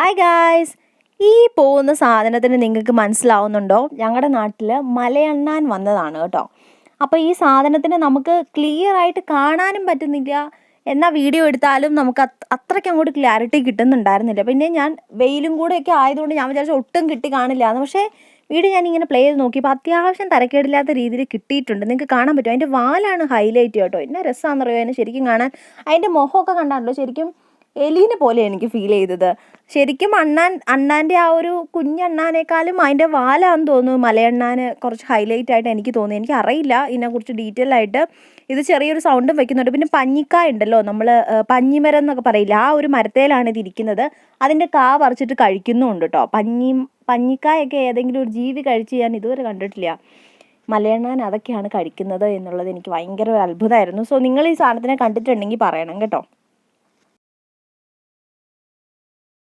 Hi guys, ഈ പോകുന്ന സാധനത്തിന് നിങ്ങൾക്ക് മനസ്സിലാവുന്നുണ്ടോ? ഞങ്ങളുടെ നാട്ടിൽ മലയണ്ണാൻ വന്നതാണ് കേട്ടോ. അപ്പോൾ ഈ സാധനത്തിന് നമുക്ക് ക്ലിയർ ആയിട്ട് കാണാനും പറ്റുന്നില്ല, എന്നാൽ വീഡിയോ എടുത്താലും നമുക്ക് അത്രയ്ക്ക് അങ്ങോട്ട് ക്ലാരിറ്റി കിട്ടുന്നുണ്ടായിരുന്നില്ല. പിന്നെ ഞാൻ വെയിലും കൂടെയൊക്കെ ആയതുകൊണ്ട് ഞാൻ വിചാരിച്ചു ഒട്ടും കിട്ടി കാണില്ല എന്ന്. പക്ഷേ വീഡിയോ ഞാനിങ്ങനെ പ്ലേ ചെയ്ത് നോക്കിയപ്പോൾ അത്യാവശ്യം തരക്കേടില്ലാത്ത രീതിയിൽ കിട്ടിയിട്ടുണ്ട്. നിങ്ങൾക്ക് കാണാൻ പറ്റും, അതിൻ്റെ വാലാണ് ഹൈലൈറ്റ് കേട്ടോ. എന്നാ രസമാണെന്നറിയോ അതിനെ ശരിക്കും കാണാൻ. അതിൻ്റെ മുഖമൊക്കെ കണ്ടാണല്ലോ ശരിക്കും എലീനെ പോലെ എനിക്ക് ഫീൽ ചെയ്തത്. ശരിക്കും അണ്ണാൻ്റെ ആ ഒരു കുഞ്ഞണ്ണാനേക്കാളും അതിൻ്റെ വാലാന്ന് തോന്നുന്നു മലയണ്ണാന് കുറച്ച് ഹൈലൈറ്റ് ആയിട്ട് എനിക്ക് തോന്നി. എനിക്ക് അറിയില്ല ഇതിനെക്കുറിച്ച് ഡീറ്റെയിൽ ആയിട്ട്. ഇത് ചെറിയൊരു സൗണ്ടും വെക്കുന്നുണ്ട്. പിന്നെ പഞ്ഞിക്കായ ഉണ്ടല്ലോ, നമ്മൾ പഞ്ഞിമരം എന്നൊക്കെ പറയില്ല, ആ ഒരു മരത്തേലാണ് ഇത് ഇരിക്കുന്നത്. അതിൻ്റെ കാ പറിച്ചിട്ട് കഴിക്കുന്നുമുണ്ട് കേട്ടോ. പഞ്ഞിക്കായൊക്കെ ഏതെങ്കിലും ഒരു ജീവി കഴിച്ച് ഞാൻ ഇതുവരെ കണ്ടിട്ടില്ല. മലയണ്ണാൻ അതൊക്കെയാണ് കഴിക്കുന്നത് എന്നുള്ളത് എനിക്ക് ഭയങ്കര ഒരു അത്ഭുതമായിരുന്നു. സോ നിങ്ങൾ ഈ സാധനത്തിനെ കണ്ടിട്ടുണ്ടെങ്കിൽ പറയണം കേട്ടോ.